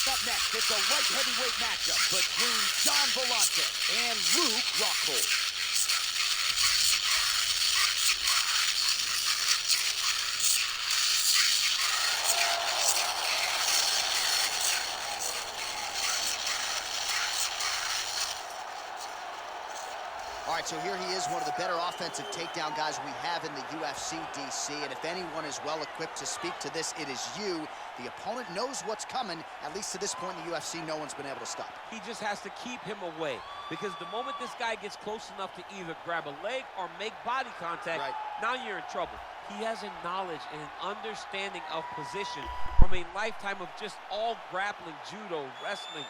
Up next, it's a light heavyweight matchup between John Volante and Luke Rockhold. All right, so here he is, one of the better offensive takedown guys we have in the UFC, DC. And if anyone is well-equipped to speak to this, it is you. The opponent knows what's coming. At least to this point in the UFC, no one's been able to stop it. He just has to keep him away, because the moment this guy gets close enough to either grab a leg or make body contact, now you're in trouble. He has a knowledge and an understanding of position from a lifetime of just all grappling, judo, wrestling,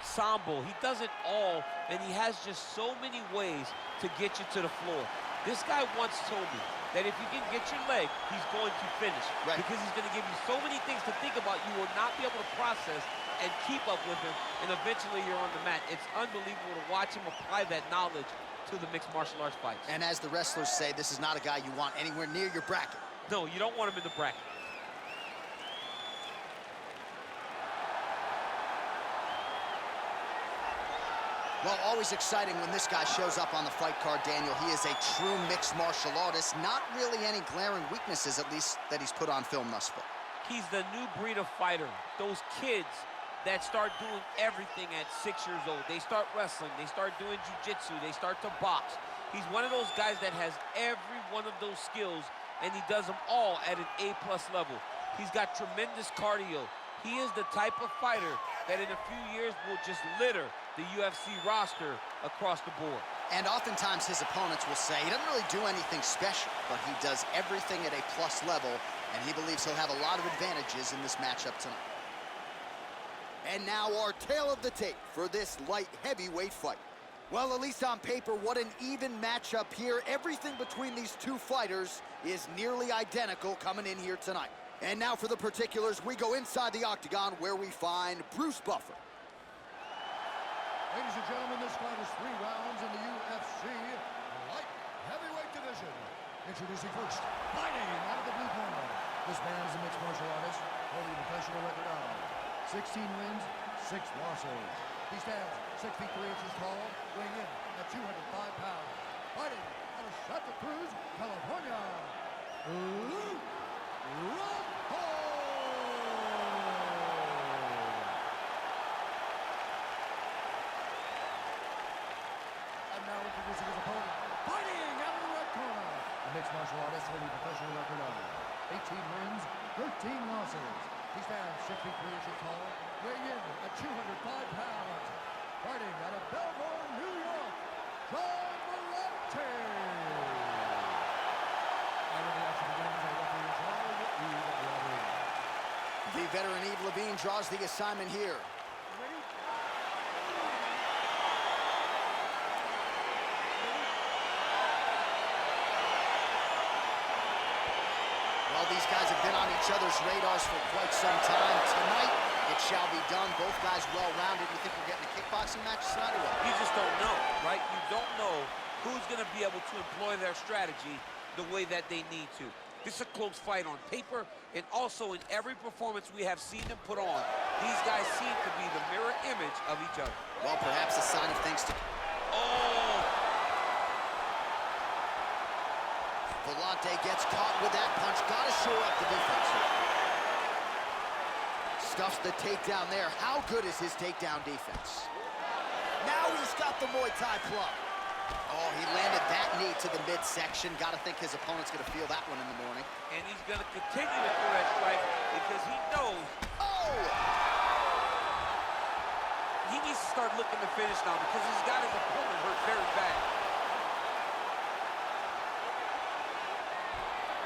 sambo. He does it all, and he has just so many ways to get you to the floor. This guy once told me that if you can get your leg, he's going to finish. Because he's going to give you so many things to think about, you will not be able to process and keep up with him, and eventually you're on the mat. It's unbelievable to watch him apply that knowledge to the mixed martial arts fights. And as the wrestlers say, this is not a guy you want anywhere near your bracket. No, you don't want him in the bracket. Well, always exciting when this guy shows up on the fight card, Daniel. He is a true mixed martial artist. Not really any glaring weaknesses, at least, that he's put on film thus far. He's the new breed of fighter. Those kids that start doing everything at 6 years old. They start wrestling, they start doing jiu-jitsu, they start to box. He's one of those guys that has every one of those skills, and he does them all at an A+ level. He's got tremendous cardio. He is the type of fighter that in a few years will just litter the UFC roster across the board. And oftentimes his opponents will say he doesn't really do anything special, but he does everything at a plus level, and he believes he'll have a lot of advantages in this matchup tonight. And now our tale of the tape for this light heavyweight fight. Well, at least on paper, what an even matchup here. Everything between these two fighters is nearly identical coming in here tonight. And now for the particulars, we go inside the octagon where we find Bruce Buffer. Ladies and gentlemen, this fight is 3 rounds in the UFC light heavyweight division. Introducing first, fighting out of the blue corner. This man is a mixed martial artist, holding a professional record of 16 wins, 6 losses. He stands 6 feet 3 inches tall, weighing in at 205 pounds. Fighting out of Santa Cruz, California, Luke Rockhold. And now introducing his opponent, fighting out of the red corner. A mixed martial artist holding a professional record of 18 wins, 13 losses. He stands 6 feet 3 inches tall, weighing in at 205 pounds. Fighting out of Belmore, New York, John Volante. And when the action begins, our referee in charge, Eve Levine. The veteran Eve Levine draws the assignment here. Well, these guys have been on each other's radars for quite some time. Tonight, it shall be done. Both guys well-rounded. You think we're getting a kickboxing match tonight or what? You just don't know, right? You don't know who's going to be able to employ their strategy the way that they need to. This is a close fight on paper, and also in every performance we have seen them put on. These guys seem to be the mirror image of each other. Well, perhaps a sign of things to... Oh! Volante gets caught with that punch. Got to shore up the defense here. Stuffs the takedown there. How good is his takedown defense? Now he's got the Muay Thai plug. Oh, he landed that knee to the midsection. Got to think his opponent's going to feel that one in the morning. And he's going to continue to throw that strike because he knows. Oh! He needs to start looking to finish now because he's got his opponent hurt very bad.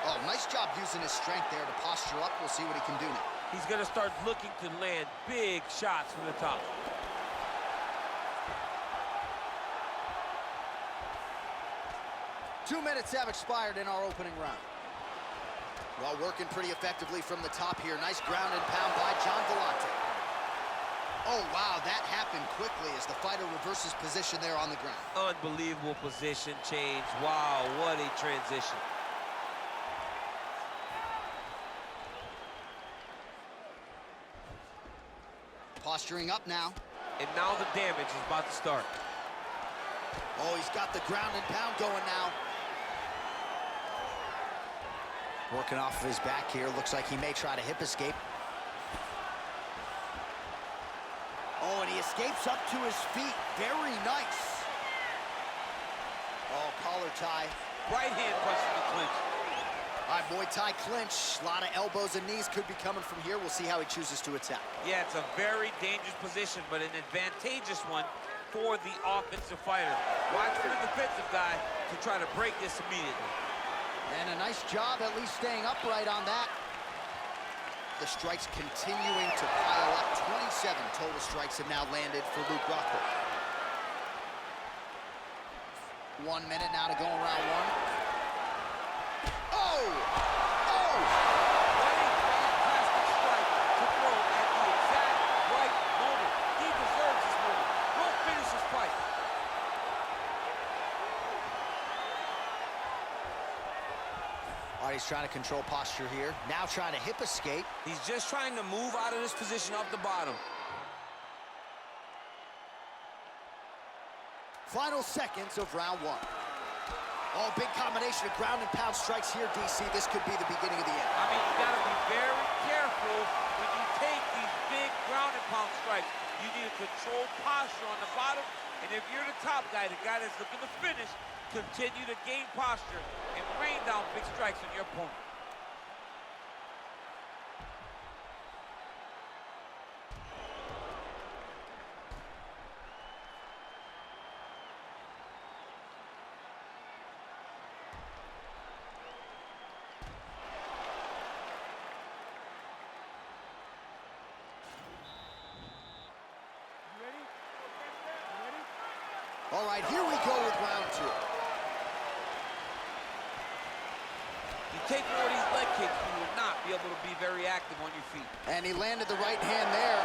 Oh, nice job using his strength there to posture up. We'll see what he can do now. He's going to start looking to land big shots from the top. 2 minutes have expired in our opening round. Well, working pretty effectively from the top here. Nice ground and pound by John Vellante. Oh, wow, that happened quickly as the fighter reverses position there on the ground. Unbelievable position change. Wow, what a transition. Posturing up now. And now the damage is about to start. Oh, he's got the ground and pound going now. Working off of his back here. Looks like he may try to hip escape. Oh, and he escapes up to his feet. Very nice. Oh, collar tie. Right hand punch in the clinch. All right, Muay Thai clinch. A lot of elbows and knees could be coming from here. We'll see how he chooses to attack. Yeah, it's a very dangerous position, but an advantageous one for the offensive fighter. Watch for the defensive guy to try to break this immediately. And a nice job at least staying upright on that. The strikes continuing to pile up. 27 total strikes have now landed for Luke Rockhold. 1 minute now to go in round one. Oh! Oh! What a fantastic strike to throw at the exact right moment. He deserves this moment. Go finish this fight. All right, he's trying to control posture here. Now trying to hip escape. He's just trying to move out of this position off the bottom. Final seconds of round one. Oh, big combination of ground and pound strikes here, DC. This could be the beginning of the end. I mean, you gotta be very careful when you take these big ground and pound strikes. You need a controlled posture on the bottom, and if you're the top guy, the guy that's looking to finish, continue to gain posture and rain down big strikes on your opponent. All right, here we go with round two. You take more of these leg kicks, you will not be able to be very active on your feet. And he landed the right hand there.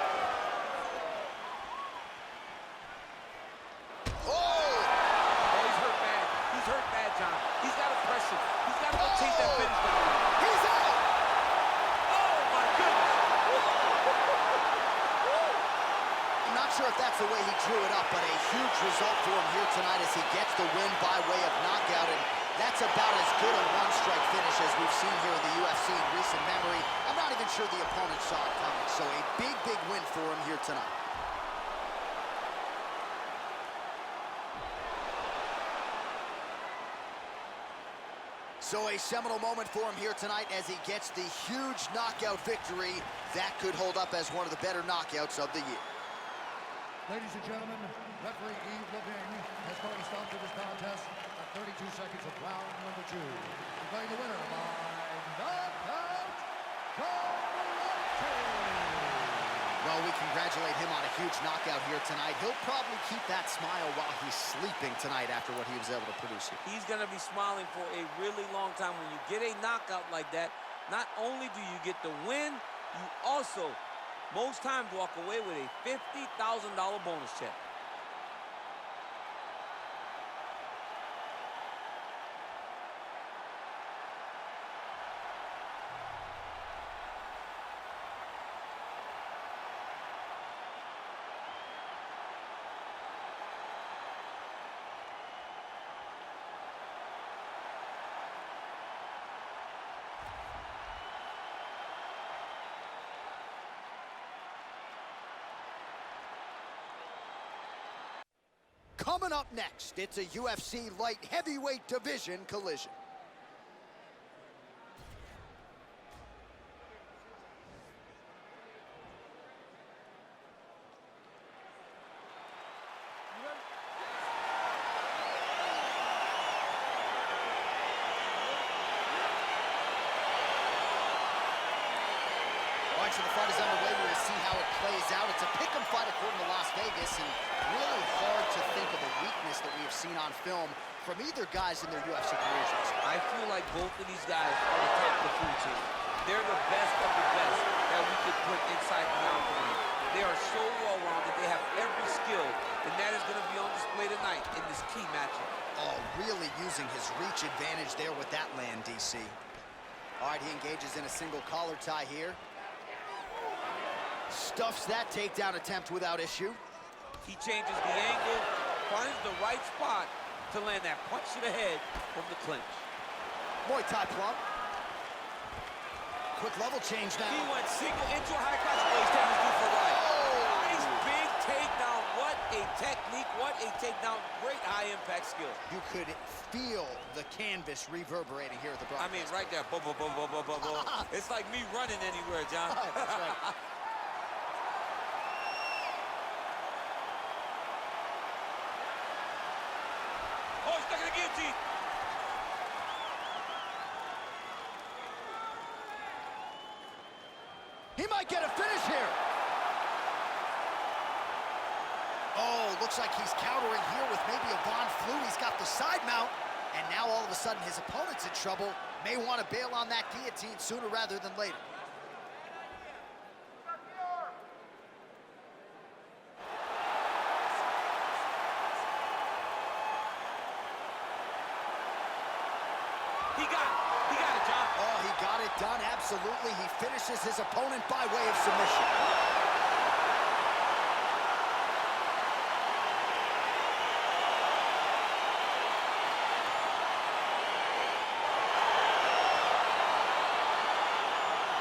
Oh! Oh, he's hurt bad. He's hurt bad, John. He's got to press him. He's got to go take that finish down. He's out! Oh, my goodness. I'm not sure if that's the way he drew it up, but a huge result for him here tonight as he gets the win by way of knockout. And that's about as good a one-strike finish as we've seen here in the UFC in recent memory. I'm not even sure the opponent saw it coming. So a big, big win for him here tonight. So a seminal moment for him here tonight as he gets the huge knockout victory. That could hold up as one of the better knockouts of the year. Ladies and gentlemen, referee Yves Levine has called a stop to this contest at 32 seconds of round number 2. Declaring the winner by knockout, Well, we congratulate him on a huge knockout here tonight. He'll probably keep that smile while he's sleeping tonight after what he was able to produce here. He's going to be smiling for a really long time. When you get a knockout like that, not only do you get the win, you also, most times, walk away with a $50,000 bonus check. Coming up next, it's a UFC light heavyweight division collision. match of the fight is underway. We'll see how it plays out. It's a pick'em fight according to Las Vegas, and really hard to think of a weakness that we have seen on film from either guys in their UFC careers. I feel like both of these guys are the top of the food chain. They're the best of the best that we could put inside the octagon. They are so well-rounded. They have every skill, and that is going to be on display tonight in this key matchup. Oh, really using his reach advantage there with that land, DC. All right, he engages in a single collar tie here. Stuffs that takedown attempt without issue. He changes the angle, finds the right spot to land that punch to the head from the clinch. Muay Thai plump. Quick level change now. He went single into a high cross. Oh, he's taking his knee for a ride. Nice big takedown. What a technique. What a takedown. Great high-impact skill. You could feel the canvas reverberating here at the broadcast. I mean, right there. Boom, boom, boom, boom, boom, boom, boom. It's like me running anywhere, John. That's right. Oh, he's stuck in the guillotine. He might get a finish here. Oh, looks like he's countering here with maybe a Von Flue. He's got the side mount, and now all of a sudden his opponent's in trouble. May want to bail on that guillotine sooner rather than later. He got it, John. Oh, he got it done, absolutely. He finishes his opponent by way of submission.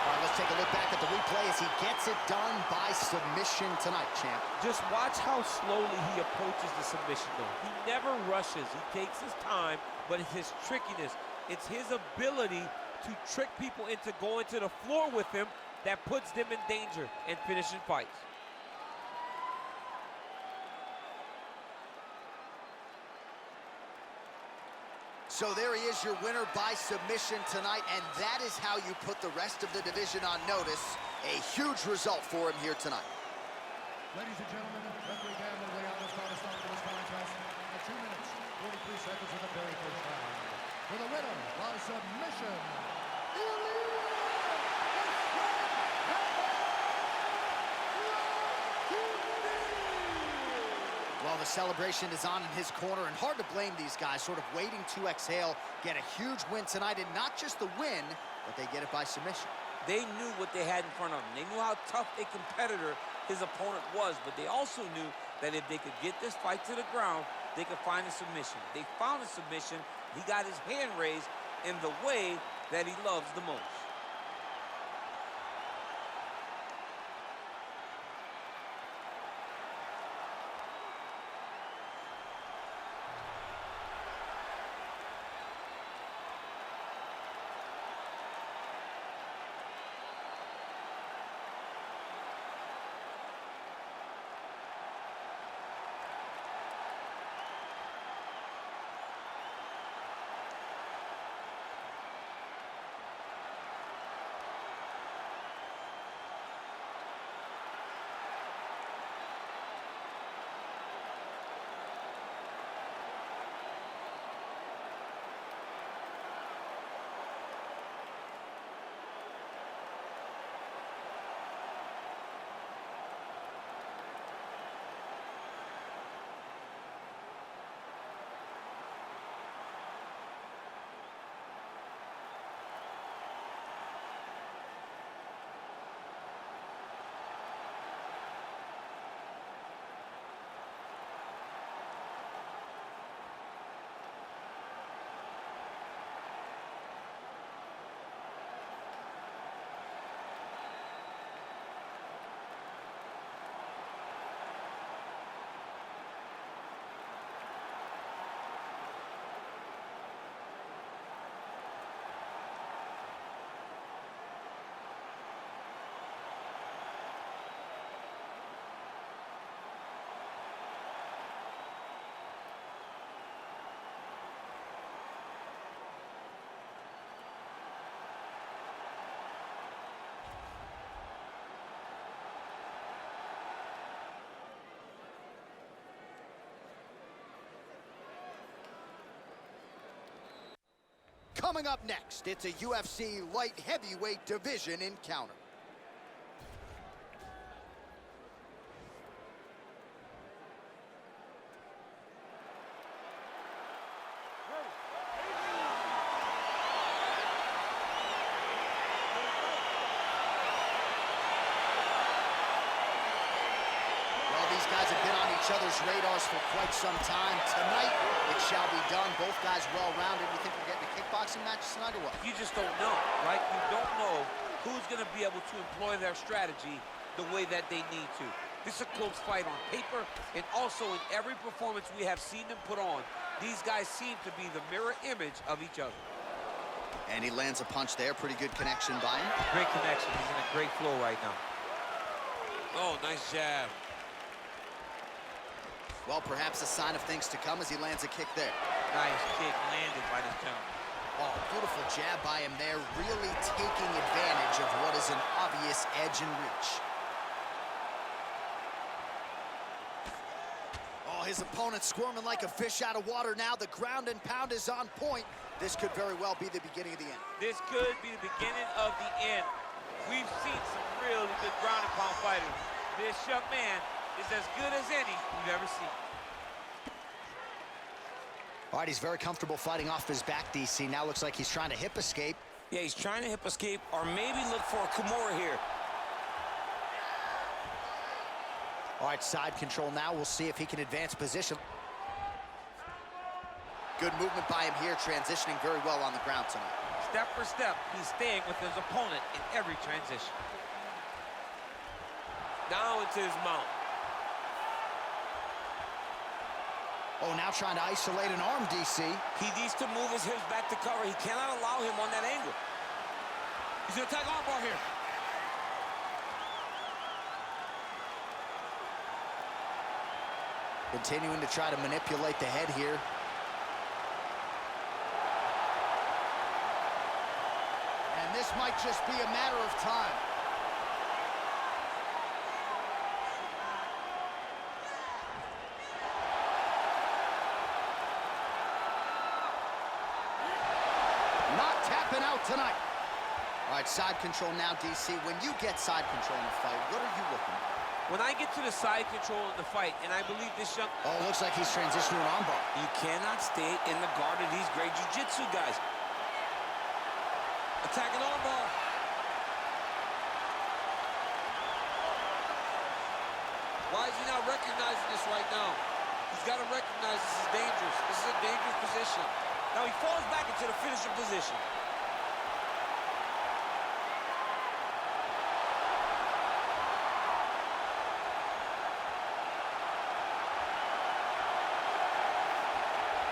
All right, let's take a look back at the replay as he gets it done by submission tonight, champ. Just watch how slowly he approaches the submission, though. He never rushes. He takes his time, but it's his trickiness. It's his ability to trick people into going to the floor with him that puts them in danger and finishing fights. So there he is, your winner by submission tonight, and that is how you put the rest of the division on notice. A huge result for him here tonight. Ladies and gentlemen, referee Dan Leon has called a stop to this contest at 2 minutes, 43 seconds of the very first round. For the winner by submission, Well, the celebration is on in his corner, and hard to blame these guys, sort of waiting to exhale, get a huge win tonight, and not just the win, but they get it by submission. They knew what they had in front of them. They knew how tough a competitor his opponent was, but they also knew that if they could get this fight to the ground, they could find a submission. They found a submission. He got his hand raised in the way that he loves the most. Coming up next, it's a UFC light heavyweight division encounter. These guys have been on each other's radars for quite some time. Tonight, it shall be done. Both guys well-rounded. You think we're getting a kickboxing match tonight or what? You just don't know, right? You don't know who's going to be able to employ their strategy the way that they need to. This is a close fight on paper, and also in every performance we have seen them put on, these guys seem to be the mirror image of each other. And he lands a punch there. Pretty good connection by him. Great connection. He's in a great flow right now. Oh, nice jab. Well, perhaps a sign of things to come as he lands a kick there. Nice kick landed by this gentleman. Oh, beautiful jab by him there, really taking advantage of what is an obvious edge and reach. Oh, his opponent squirming like a fish out of water now. The ground and pound is on point. This could very well be the beginning of the end. This could be the beginning of the end. We've seen some really good ground and pound fighters. This young man is as good as any we've ever seen. All right, he's very comfortable fighting off his back, DC. Now looks like he's trying to hip escape. Yeah, he's trying to hip escape or maybe look for a Kimura here. All right, side control now. We'll see if he can advance position. Good movement by him here, transitioning very well on the ground tonight. Step for step, he's staying with his opponent in every transition. Now into his mount. Oh, now trying to isolate an arm, DC. He needs to move his hips back to cover. He cannot allow him on that angle. He's gonna attack armbar here. Continuing to try to manipulate the head here. And this might just be a matter of time. Not tapping out tonight. All right, side control now, DC. When you get side control in the fight, what are you looking at? When I get to the side control in the fight, and I believe this young... Oh, looks like he's transitioning to an armbar. You cannot stay in the guard of these great jiu-jitsu guys. Attacking armbar. Why is he not recognizing this right now? He's got to recognize this is dangerous. This is a dangerous position. Now he falls back into the finishing position.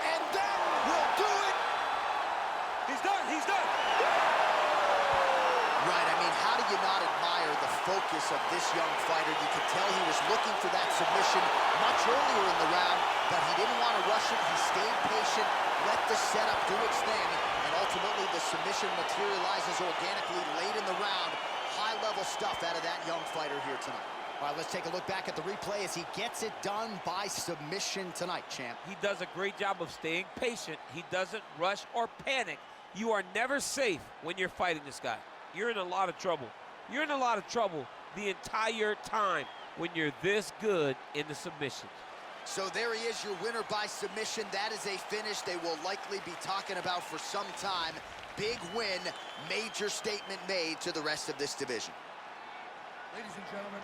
And that will do it. He's done. He's done. Right, I mean, how do you not admire the focus of this young fighter? You could tell he was looking for that submission much earlier in the round, but he didn't want to rush it. He stayed patient, let the setup do its thing, and ultimately the submission materializes organically late in the round. High-level stuff out of that young fighter here tonight. All right, let's take a look back at the replay as he gets it done by submission tonight, champ. He does a great job of staying patient. He doesn't rush or panic. You are never safe when you're fighting this guy. You're in a lot of trouble. You're in a lot of trouble the entire time when you're this good in the submission. So there he is, your winner by submission. That is a finish they will likely be talking about for some time. Big win, major statement made to the rest of this division. Ladies and gentlemen,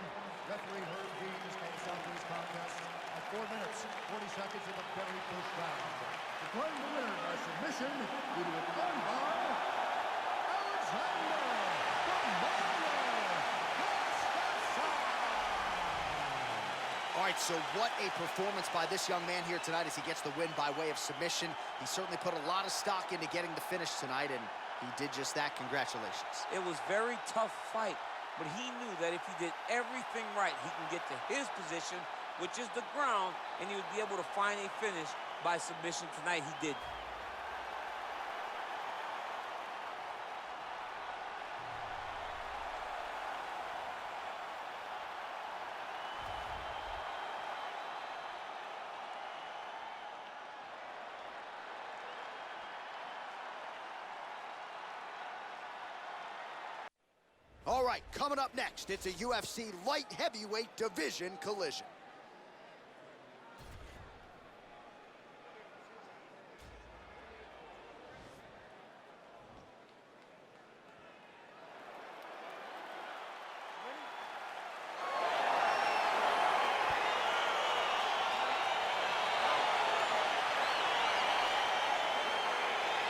referee Herb Dean comes out to this contest at 4 minutes, 40 seconds in the very first round. Declaring the winner by submission due to an armbar, Alexander All right, so what a performance by this young man here tonight as he gets the win by way of submission. He certainly put a lot of stock into getting the finish tonight, and he did just that. Congratulations. It was a very tough fight, but he knew that if he did everything right, he can get to his position, which is the ground, and he would be able to find a finish by submission tonight. He did. right, coming up next, it's a UFC light heavyweight division collision.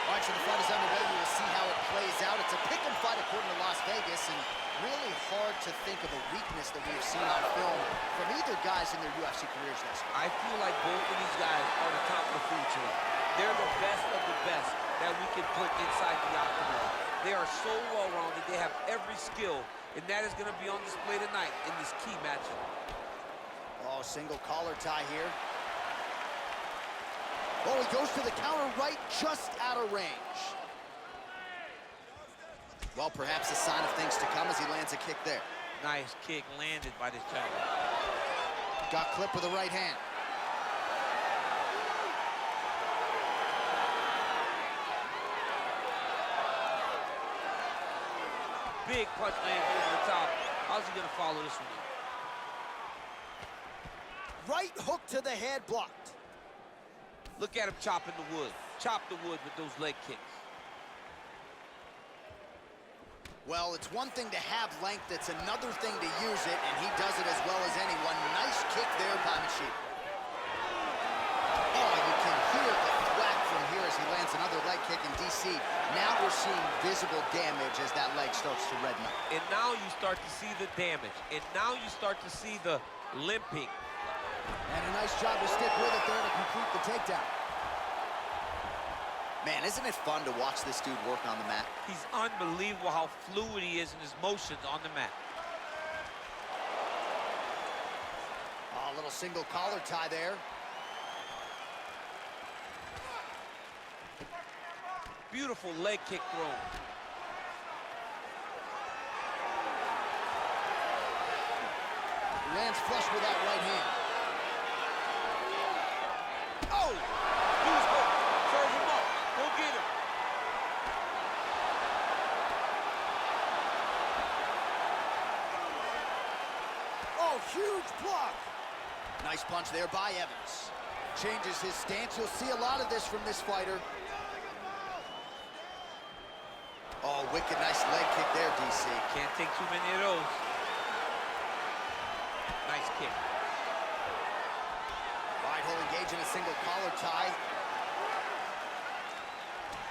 All right, so the fight is underway. We will see how it plays out. It's a pick-em fight according to Las Vegas, and really hard to think of a weakness that we have seen on film from either guys in their UFC careers thus far. I feel like both of these guys are the top of the food chain. They're the best of the best that we can put inside the octagon. They are so well-rounded. They have every skill, and that is going to be on display tonight in this key matchup. Oh, single collar tie here. Oh, he goes to the counter right, just out of range. Well, perhaps a sign of things to come as he lands a kick there. Nice kick landed by this gentleman. Got clipped with the right hand. Big punch lands over the top. How's he gonna follow this one? Right hook to the head, blocked. Look at him chopping the wood. Chop the wood with those leg kicks. Well, it's one thing to have length, it's another thing to use it, and he does it as well as anyone. Nice kick there by Machida. Oh, you can hear the thwack from here as he lands another leg kick in DC. Now we're seeing visible damage as that leg starts to redden up. And now you start to see the damage. And now you start to see the limping. And a nice job to stick with it there to complete the takedown. Man, isn't it fun to watch this dude work on the mat? He's unbelievable how fluid he is in his motions on the mat. Oh, a little single collar tie there. Beautiful leg kick thrown. Lands flush with that right hand. Oh! Use hook. Serve him up. Go get him. Oh, huge block. Nice punch there by Evans. Changes his stance. You'll see a lot of this from this fighter. Oh, wicked nice leg kick there, DC. Can't take too many of those. Nice kick. All right, he'll engage in a single collar tie.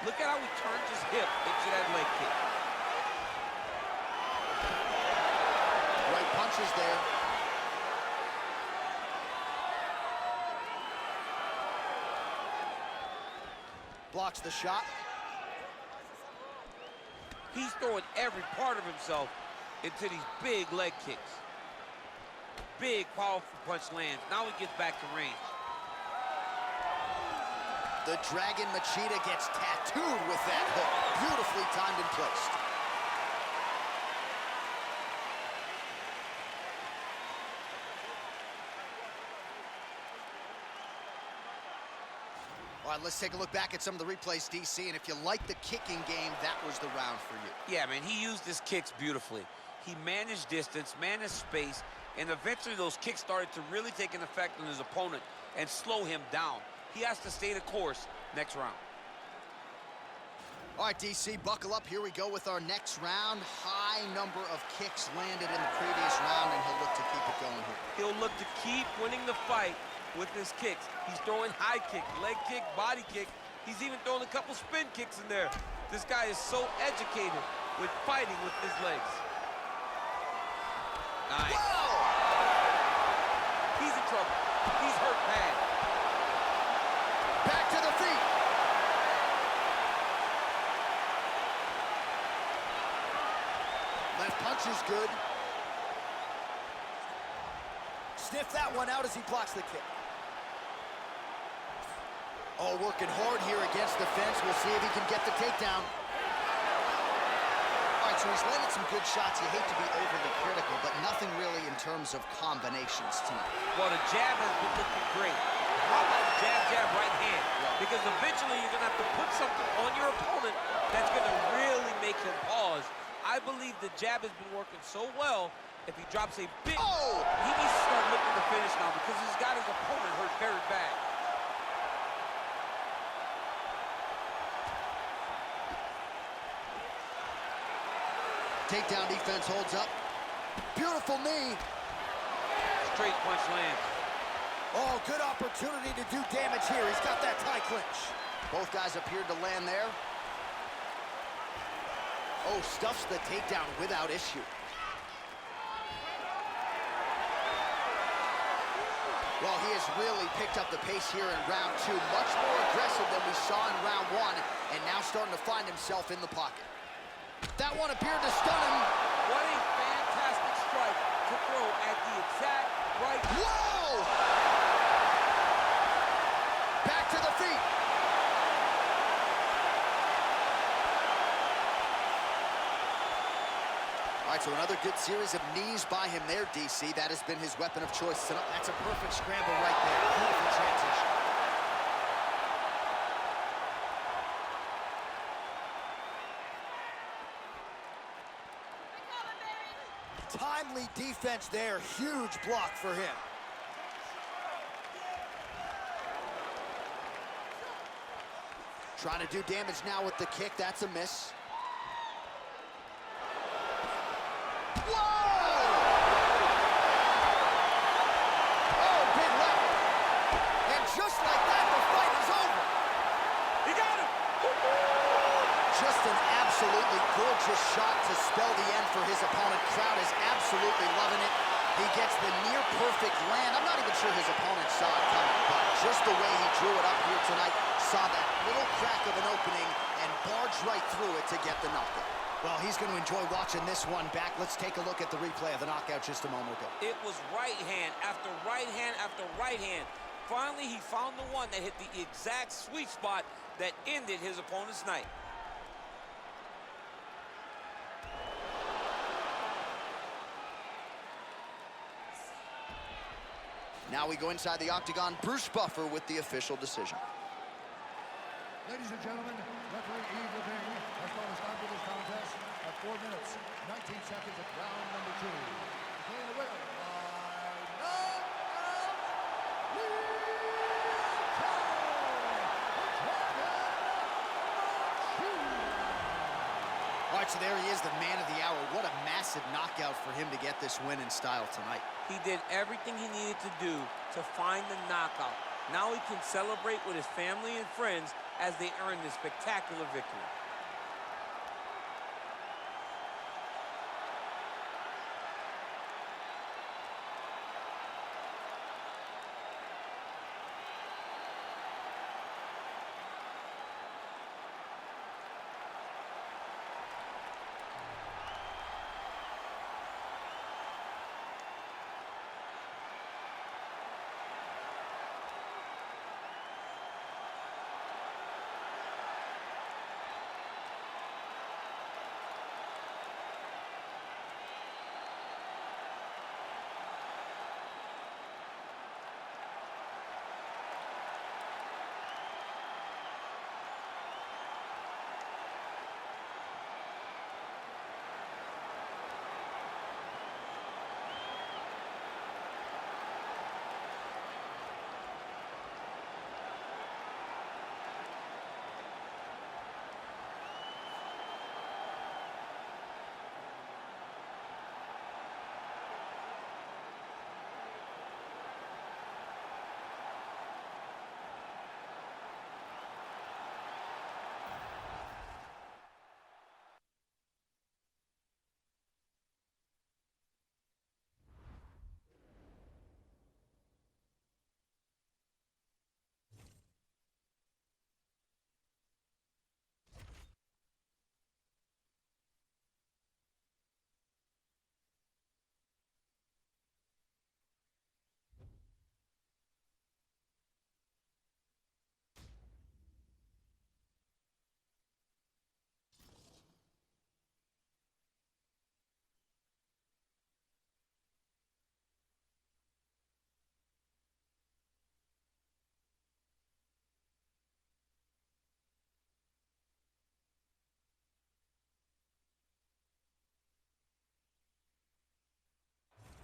Look at how he turns his hip into that leg kick. Right punches there. Blocks the shot. He's throwing every part of himself into these big leg kicks. Big, powerful punch lands. Now he gets back to range. The Dragon Machida gets tattooed with that hook. Beautifully timed and placed. All right, let's take a look back at some of the replays, DC, and if you like the kicking game, that was the round for you. Yeah, man, he used his kicks beautifully. He managed distance, managed space, and eventually those kicks started to really take an effect on his opponent and slow him down. He has to stay the course next round. All right, DC, buckle up. Here we go with our next round. High number of kicks landed in the previous round, and he'll look to keep it going here. He'll look to keep winning the fight with his kicks. He's throwing high kick, leg kick, body kick. He's even throwing a couple spin kicks in there. This guy is so educated with fighting with his legs. Nice. Whoa! He's in trouble. He's hurt bad. Back to the feet. Left punch is good. Sniff that one out as he blocks the kick. Oh, working hard here against the fence. We'll see if he can get the takedown. All right, so he's landed some good shots. You hate to be overly critical, but nothing really in terms of combinations tonight. Well, the jab has been looking great. How about jab, jab, right hand? Because eventually you're going to have to put something on your opponent that's going to really make him pause. I believe the the jab has been working so well. If he drops a big... Oh! He needs to start looking to finish now because he's got his opponent hurt very bad. Takedown defense holds up. Beautiful knee. Straight punch lands. Oh, good opportunity to do damage here. He's got that tie clinch. Both guys appeared to land there. Oh, stuffs the takedown without issue. Well, he has really picked up the pace here in round 2. Much more aggressive than we saw in round 1, and now starting to find himself in the pocket. That one appeared to stun him. What a fantastic strike to throw at the exact right... Whoa! Back to the feet. All right, so another good series of knees by him there, DC. That has been his weapon of choice tonight. That's a perfect scramble right there. Beautiful transition. Timely defense there. Huge block for him. Trying to do damage now with the kick. That's a miss. Whoa! Oh, big left. And just like that, the fight is over. He got him! Just an absolutely gorgeous shot to spell the end for his opponent. Crowd is absolutely loving it. He gets the near-perfect land. I'm not even sure his opponent saw it coming, but just the way he drew it up here tonight, saw that little crack of an opening and barged right through it to get the knockout. Well, he's going to enjoy watching this one back. Let's take a look at the replay of the knockout just a moment ago. It was right hand after right hand after right hand. Finally, he found the one that hit the exact sweet spot that ended his opponent's night. Now we go inside the octagon. Bruce Buffer with the official decision. Ladies and gentlemen, referee Yves Levine has called a stop to this contest at 4 minutes, 19 seconds of round number 2. Declaring the winner by knockout, All right, so there he is, the man of the hour. What a massive knockout for him to get this win in style tonight. He did everything he needed to do to find the knockout. Now he can celebrate with his family and friends as they earn this spectacular victory.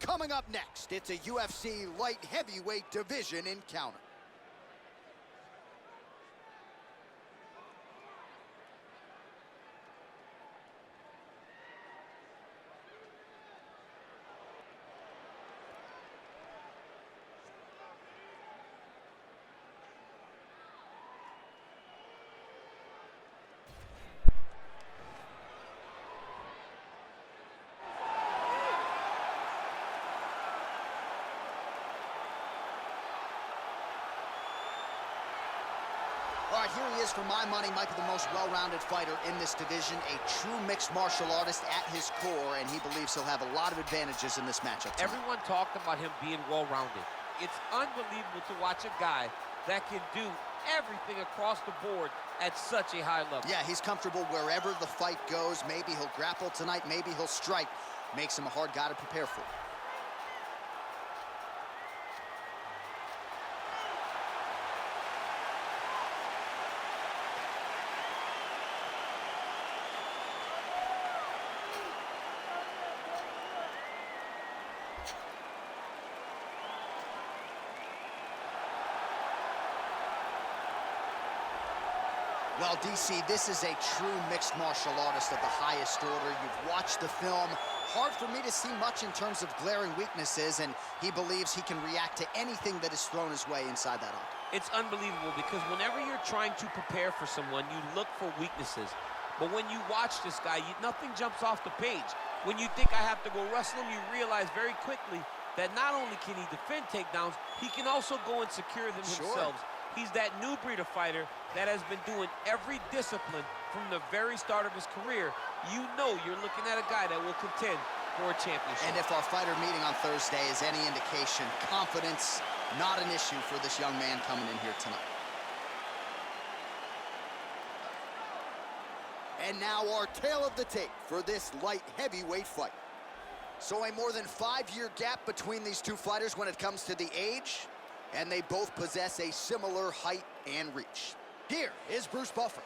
Coming up next, it's a UFC light heavyweight division encounter. All right, here he is. For my money, might be the most well-rounded fighter in this division, a true mixed martial artist at his core, and he believes he'll have a lot of advantages in this matchup tonight. Everyone talked about him being well-rounded. It's unbelievable to watch a guy that can do everything across the board at such a high level. Yeah, he's comfortable wherever the fight goes. Maybe he'll grapple tonight, maybe he'll strike. Makes him a hard guy to prepare for. Well, DC, this is a true mixed martial artist of the highest order. You've watched the film. Hard for me to see much in terms of glaring weaknesses, and he believes he can react to anything that is thrown his way inside that octagon. It's unbelievable because whenever you're trying to prepare for someone, you look for weaknesses. But when you watch this guy, nothing jumps off the page. When you think I have to go wrestle him, you realize very quickly that not only can he defend takedowns, he can also go and secure them himself. He's that new breed of fighter that has been doing every discipline from the very start of his career. You know you're looking at a guy that will contend for a championship. And if our fighter meeting on Thursday is any indication, confidence, not an issue for this young man coming in here tonight. And now our tale of the tape for this light heavyweight fight. So a more than 5-year gap between these two fighters when it comes to the age, and they both possess a similar height and reach. Here is Bruce Buffer.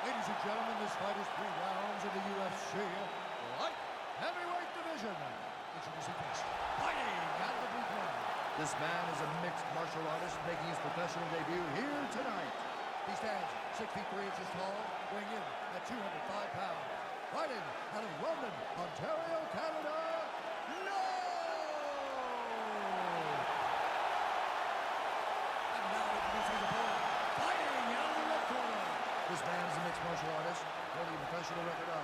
Ladies and gentlemen, this fight is 3 rounds in the UFC light heavyweight division. Introducing first, fighting out of the blue corner. This man is a mixed martial artist making his professional debut here tonight. He stands 6 feet 3 inches tall, weighing in at 205 pounds. Fighting out of London, Ontario, Canada. This man is a mixed martial artist, holding a professional record of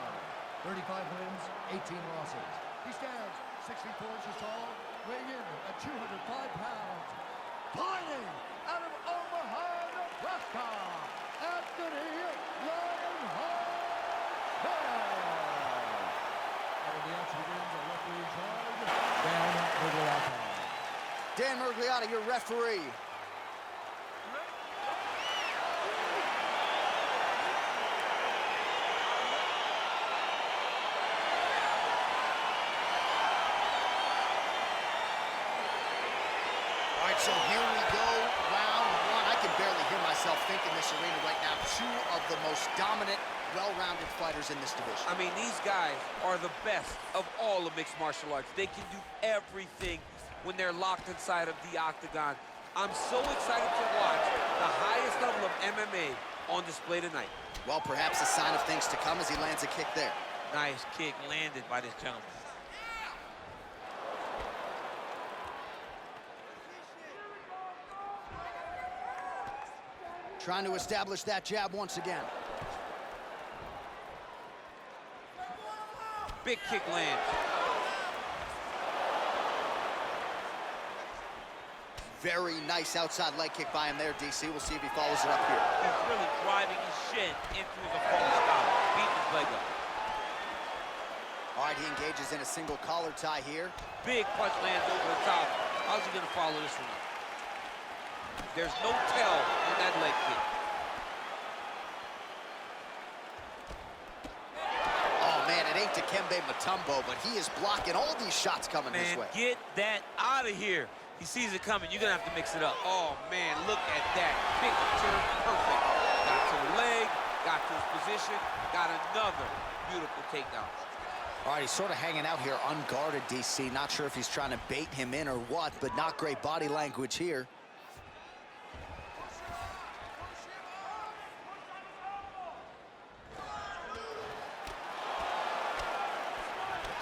35 wins, 18 losses. He stands 6 feet 4 inches tall, weighing in at 205 pounds. Fighting out of Omaha, Nebraska, Anthony Lionheart Bell. And in the action begins, a referee in charge, Dan Murgliata. Dan Murgliata, your referee. So here we go, round 1. I can barely hear myself think in this arena right now. 2 of the most dominant, well-rounded fighters in this division. I mean, these guys are the best of all of mixed martial arts. They can do everything when they're locked inside of the octagon. I'm so excited to watch the highest level of MMA on display tonight. Well, perhaps a sign of things to come as he lands a kick there. Nice kick landed by this gentleman. Trying to establish that jab once again. Big kick lands. Very nice outside leg kick by him there, DC. We'll see if he follows it up here. He's really driving his shin into his opponent's stop, beating his leg up. All right, he engages in a single collar tie here. Big punch lands over the top. How's he gonna follow this one up? There's no tell on that leg kick. Oh, man, it ain't Dikembe Mutombo, but he is blocking all these shots coming his way. Get that out of here. He sees it coming. You're going to have to mix it up. Oh, man, look at that. Picture perfect. Got to the leg, got to his position, got another beautiful takedown. All right, he's sort of hanging out here unguarded, DC. Not sure if he's trying to bait him in or what, but not great body language here.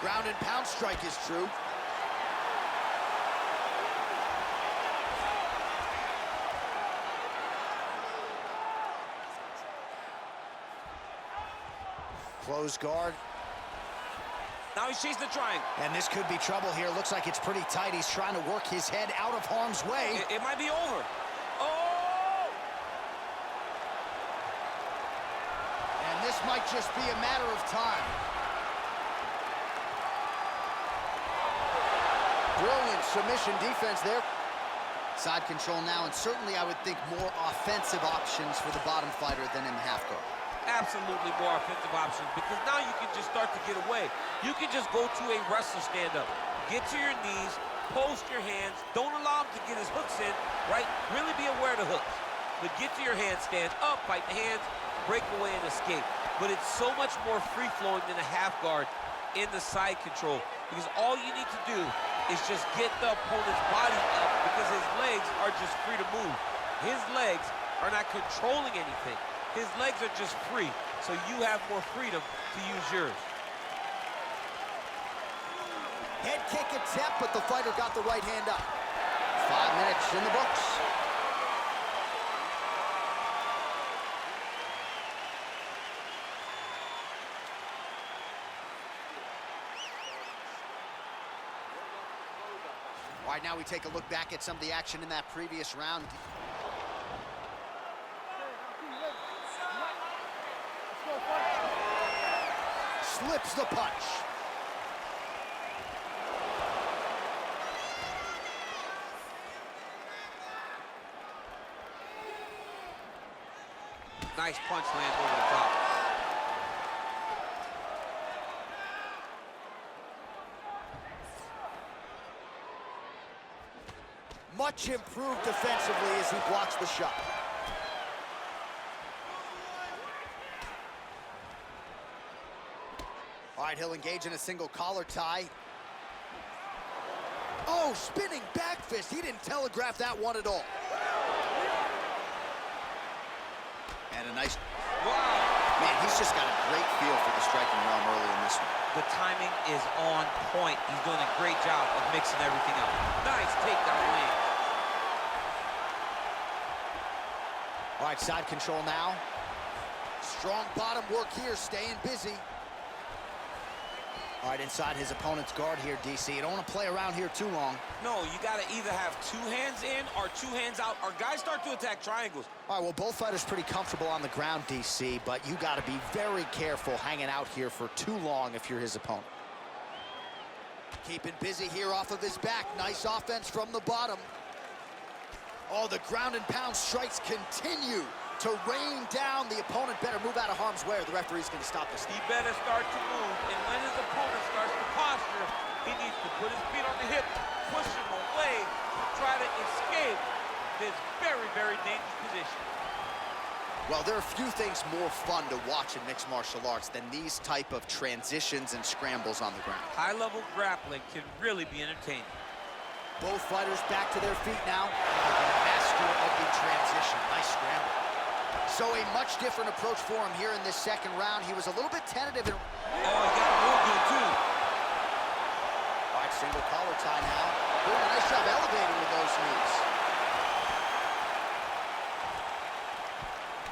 Ground and pound strike is true. Close guard. Now he's chasing the triangle. And this could be trouble here. Looks like it's pretty tight. He's trying to work his head out of harm's way. It might be over. Oh! And this might just be a matter of time. Brilliant submission defense there. Side control now, and certainly I would think more offensive options for the bottom fighter than in the half guard. Absolutely more offensive options, because now you can just start to get away. You can just go to a wrestler stand-up. Get to your knees, post your hands, don't allow him to get his hooks in, right? Really be aware of the hooks. But get to your hands, stand up, fight the hands, break away and escape. But it's so much more free-flowing than a half guard in the side control, because all you need to do is just get the opponent's body up, because his legs are just free to move. His legs are not controlling anything. His legs are just free, so you have more freedom to use yours. Head kick attempt, but the fighter got the right hand up. 5 minutes in the books. All right, now we take a look back at some of the action in that previous round. Slips the punch. Nice punch lands over the top. Much improved defensively as he blocks the shot. All right, he'll engage in a single collar tie. Oh, spinning back fist. He didn't telegraph that one at all. And a nice... Wow! Man, he's just got a great feel for the striking realm early in this one. The timing is on point. He's doing a great job of mixing everything up. Nice takedown land. All right, side control now. Strong bottom work here, staying busy. All right, inside his opponent's guard here, DC. You don't want to play around here too long. No, you got to either have 2 hands in or 2 hands out, or guys start to attack triangles. All right, well, both fighters pretty comfortable on the ground, DC, but you got to be very careful hanging out here for too long if you're his opponent. Keeping busy here off of his back. Nice offense from the bottom. Oh, the ground and pound strikes continue to rain down. The opponent better move out of harm's way or the referee's going to stop this. He better start to move, and when his opponent starts to posture, he needs to put his feet on the hip, push him away to try to escape this very, very dangerous position. Well, there are few things more fun to watch in mixed martial arts than these type of transitions and scrambles on the ground. High-level grappling can really be entertaining. Both fighters back to their feet now. Master of the transition. Nice scramble. So a much different approach for him here in this second round. He was a little bit tentative. Oh, he got real good, too. All right, single collar tie now. Doing a nice job elevating with those knees.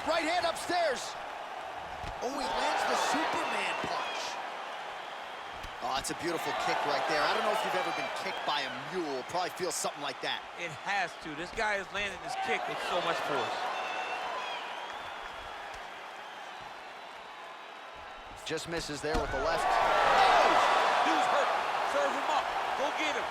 Right hand upstairs. Oh, he lands the Superman punch. Oh, that's a beautiful kick right there. I don't know if you've ever been kicked by a mule. Probably feels something like that. It has to. This guy is landing his kick with so much force. Just misses there with the left. Oh! Dude's hurt. Serve him up. Go get him.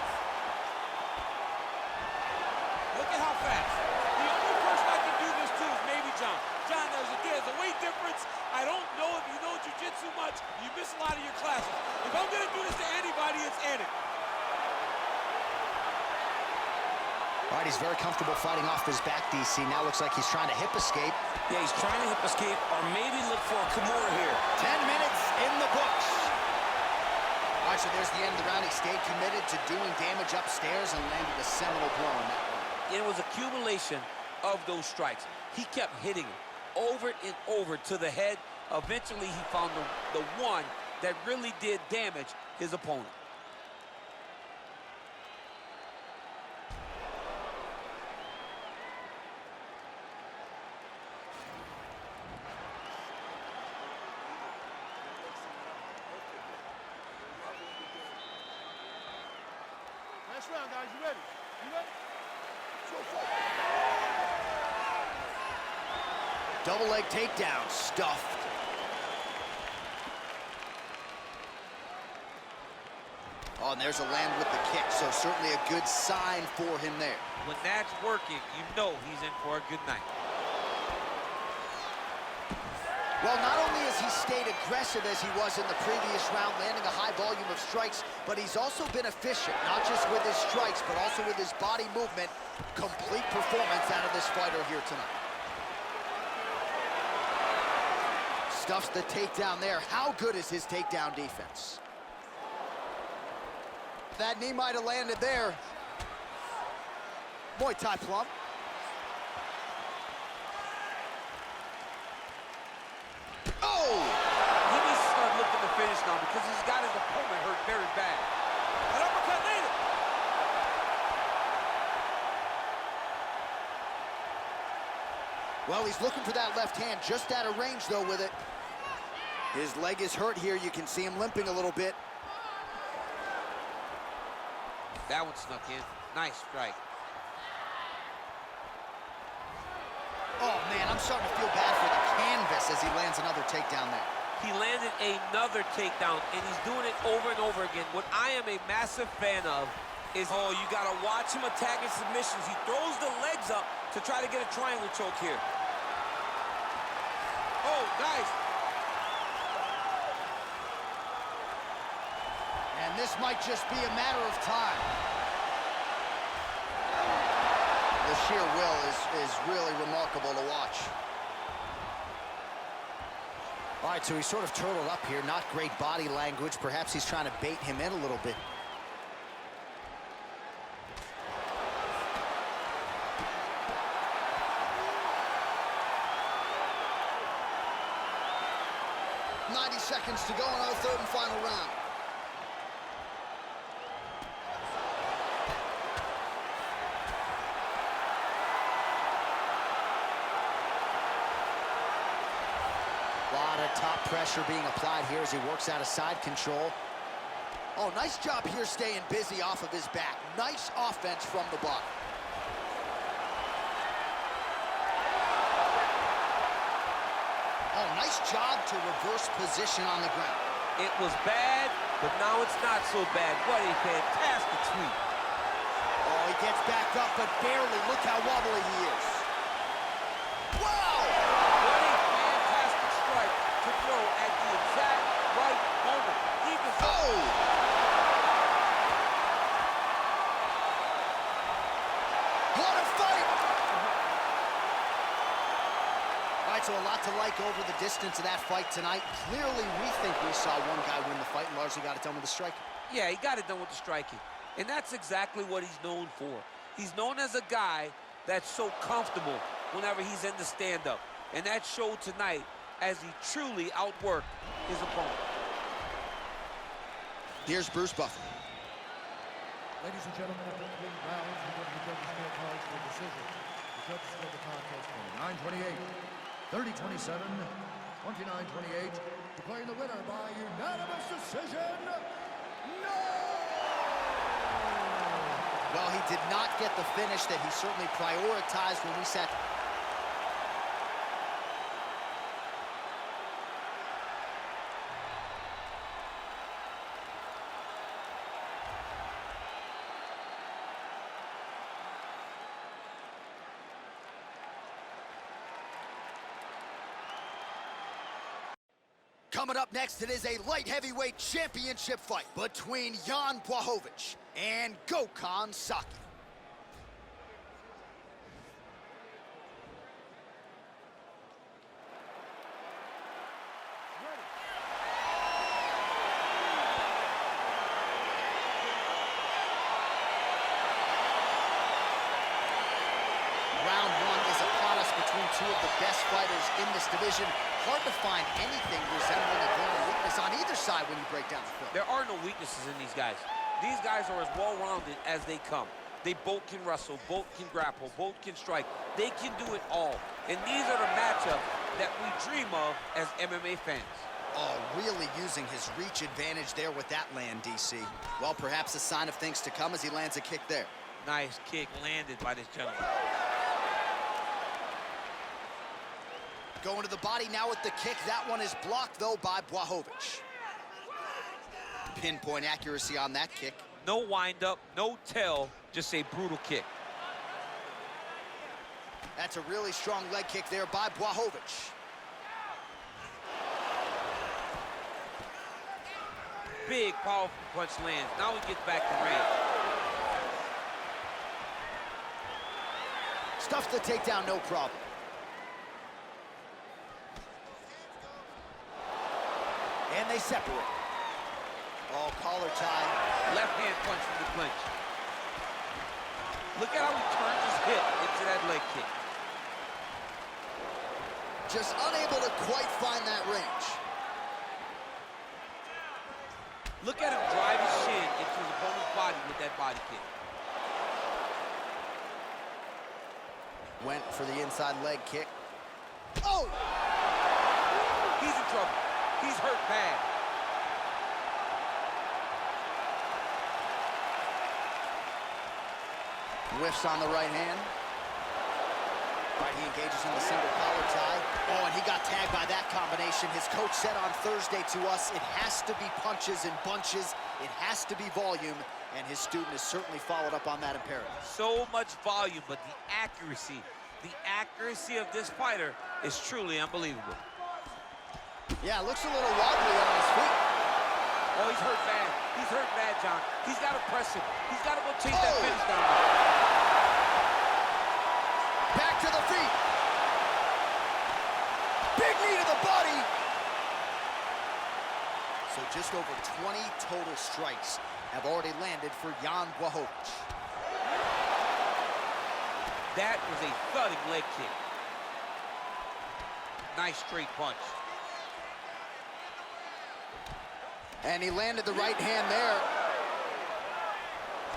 Look at how fast. The only person I can do this to is maybe John. John, there's a weight difference. I don't know if you know jiu-jitsu much. You miss a lot of your classes. If I'm going to do this to anybody, it's Eddie. All right, he's very comfortable fighting off his back, DC. Now looks like he's trying to hip escape. Yeah, he's trying to hip escape or maybe look for a Kimura here. 10 minutes in the books. All right, so there's the end of the round. He stayed committed to doing damage upstairs and landed a seminal blow in that one. It was accumulation of those strikes. He kept hitting him over and over to the head. Eventually, he found the one that really did damage his opponent. Last round, guys. You ready? You ready? Double leg takedown, stuffed. Oh, and there's a land with the kick, so certainly a good sign for him there. When that's working, you know he's in for a good night. Well, not only has he stayed aggressive as he was in the previous round, landing a high volume of strikes, but he's also been efficient, not just with his strikes, but also with his body movement. Complete performance out of this fighter here tonight. Stuffs the takedown there. How good is his takedown defense? That knee might have landed there. Muay Thai plum. Oh! He needs to start looking to finish now because he's got his opponent hurt very bad. An uppercut later. Well, he's looking for that left hand, just out of range, though, with it. His leg is hurt here. You can see him limping a little bit. That one snuck in. Nice strike. Oh, man, I'm starting to feel bad for the canvas as he lands another takedown there. He landed another takedown, and he's doing it over and over again. What I am a massive fan of is... Oh, you got to watch him attacking submissions. He throws the legs up to try to get a triangle choke here. Oh, nice. And this might just be a matter of time. The sheer will is really remarkable to watch. All right, so he's sort of turtled up here. Not great body language. Perhaps he's trying to bait him in a little bit. Seconds to go in our third and final round. A lot of top pressure being applied here as he works out of side control. Oh, nice job here staying busy off of his back. Nice offense from the bottom. Oh, nice job to reverse position on the ground. It was bad, but now it's not so bad. What a fantastic sweep. Oh, he gets back up, but barely. Look how wobbly he is. Wow! What a fantastic strike to throw at the exact right moment. Oh! What a fight! All right, so a lot to like over the distance of that fight tonight. Clearly, we think we saw one guy win the fight and largely got it done with the striking. Yeah, he got it done with the striking. And that's exactly what he's known for. He's known as a guy that's so comfortable whenever he's in the stand-up. And that showed tonight as he truly outworked his opponent. Here's Bruce Buffer. Ladies and gentlemen, after 3 rounds, we go to the judges' scorecards for decision. The judges scored the contest 29-28, 30-27, 29-28, declaring the winner by unanimous decision, no! Well, he did not get the finish that he certainly prioritized when we sat. Coming up next, it is a light heavyweight championship fight between Jan Błachowicz and Gokhan Saki. fighters in this division. Hard to find anything resembling a glaring weakness on either side when you break down the film. There are no weaknesses in these guys. These guys are as well-rounded as they come. They both can wrestle, both can grapple, both can strike. They can do it all. And these are the matchups that we dream of as MMA fans. Oh, really using his reach advantage there with that land, DC. Well, perhaps a sign of things to come as he lands a kick there. Nice kick landed by this gentleman. Going to the body now with the kick. That one is blocked, though, by Błachowicz. Pinpoint accuracy on that kick. No wind-up, no tail, just a brutal kick. That's a really strong leg kick there by Błachowicz. Big, powerful punch lands. Now he gets back to range. Stuffs the takedown, no problem. And they separate. Oh, collar tie. Left hand punch from the clinch. Look at how he turns his hip into that leg kick. Just unable to quite find that range. Look at him drive his shin into his opponent's body with that body kick. Went for the inside leg kick. Oh! He's in trouble. He's hurt bad. Whiffs on the right hand. Right, he engages in the single collar tie. Oh, and he got tagged by that combination. His coach said on Thursday to us, it has to be punches and bunches. It has to be volume, and his student has certainly followed up on that imperative. So much volume, but the accuracy of this fighter is truly unbelievable. Yeah, looks a little wobbly on his feet. Oh, he's hurt bad. He's hurt bad, John. He's got to press him. He's got to go chase that finish down. Back to the feet. Big knee to the body. So just over 20 total strikes have already landed for Jan Błachowicz. That was a thudding leg kick. Nice straight punch. And he landed the right hand there.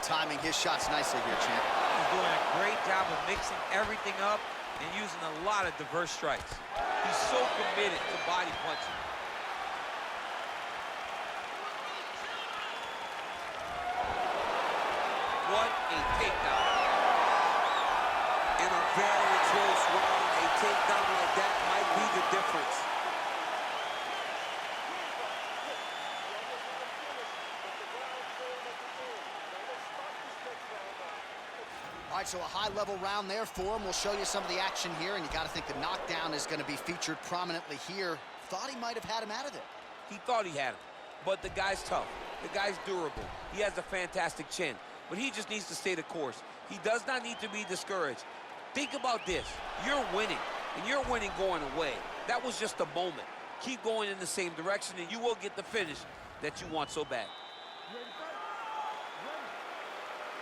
Timing his shots nicely here, champ. He's doing a great job of mixing everything up and using a lot of diverse strikes. He's so committed to body punching. What a takedown. In a very close round, a takedown like that might be the difference. All right, so a high-level round there for him. We'll show you some of the action here, and you got to think the knockdown is going to be featured prominently here. Thought he might have had him out of there. He thought he had him, but the guy's tough. The guy's durable. He has a fantastic chin, but he just needs to stay the course. He does not need to be discouraged. Think about this. You're winning, and you're winning going away. That was just a moment. Keep going in the same direction, and you will get the finish that you want so bad.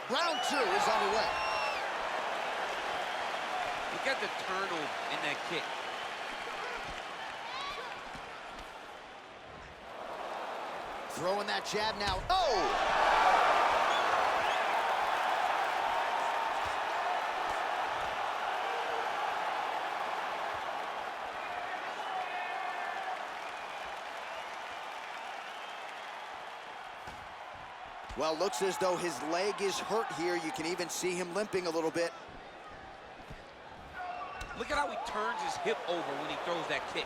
Round 2 is underway. Look at the turnover in that kick. Throwing that jab now. Oh! Well, looks as though his leg is hurt here. You can even see him limping a little bit. Look at how he turns his hip over when he throws that kick.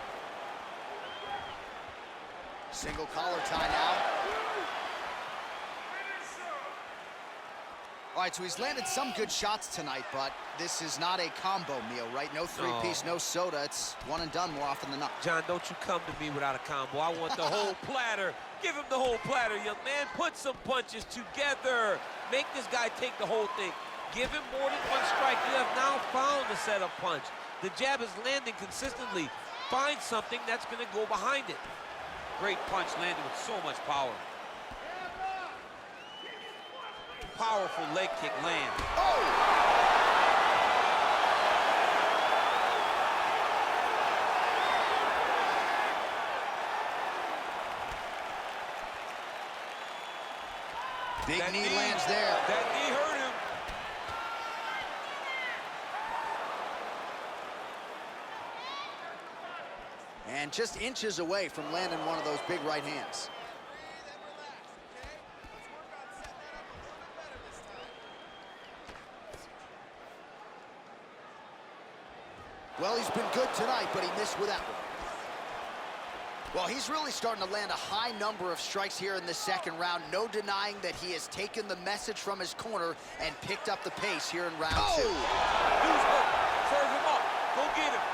Single collar tie now. All right, so he's landed some good shots tonight, but this is not a combo meal, right? No three-piece, no soda. It's one and done more often than not. John, don't you come to me without a combo. I want the whole platter. Give him the whole platter, young man. Put some punches together. Make this guy take the whole thing. Give him more than one strike. You have now found the setup punch. The jab is landing consistently. Find something that's going to go behind it. Great punch landed with so much power. Powerful leg kick land. Oh! Big knee lands there. That knee hurt him. And just inches away from landing one of those big right hands. Well, he's been good tonight, but he missed with that one. Well, he's really starting to land a high number of strikes here in the second round. No denying that he has taken the message from his corner and picked up the pace here in round two. Dude's hurt. Serve him up. Go get him.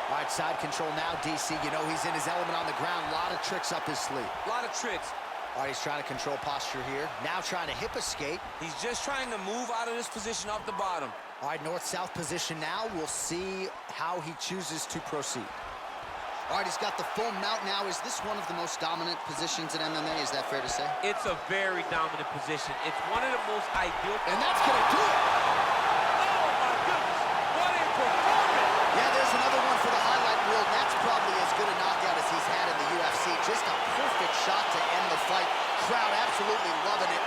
All right, side control now, DC. You know he's in his element on the ground. A lot of tricks up his sleeve. A lot of tricks. All right, he's trying to control posture here. Now trying to hip escape. He's just trying to move out of this position off the bottom. All right, north-south position now. We'll see how he chooses to proceed. All right, he's got the full mount now. Is this one of the most dominant positions in MMA? Is that fair to say? It's a very dominant position. It's one of the most ideal. And that's going to do it. Oh, my goodness. What a performance. Yeah, there's another one for the highlight reel. That's probably as good a knockout as he's had in the UFC. Just a perfect shot to end the fight. Crowd absolutely loving it.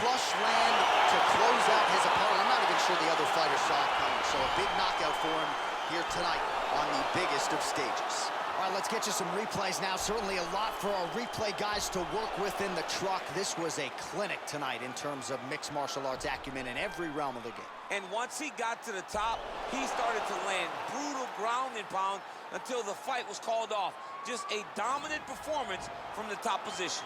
Flush land to close out his opponent. I'm not even sure the other fighter saw it coming. So a big knockout for him here tonight on the biggest of stages. All right, let's get you some replays now. Certainly a lot for our replay guys to work with in the truck. This was a clinic tonight in terms of mixed martial arts acumen in every realm of the game. And once he got to the top, he started to land brutal ground and pound until the fight was called off. Just a dominant performance from the top position.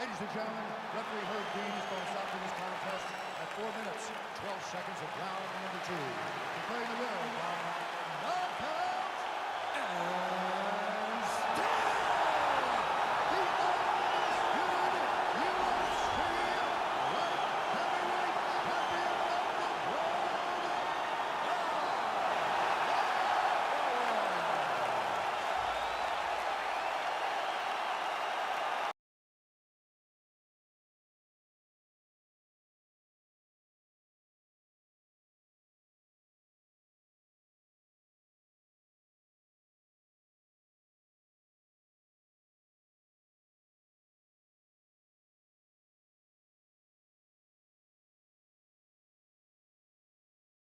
Ladies and gentlemen, referee Herb Dean is going to stop to this contest at 4 minutes, 12 seconds of round number 2. Declaring the winner, round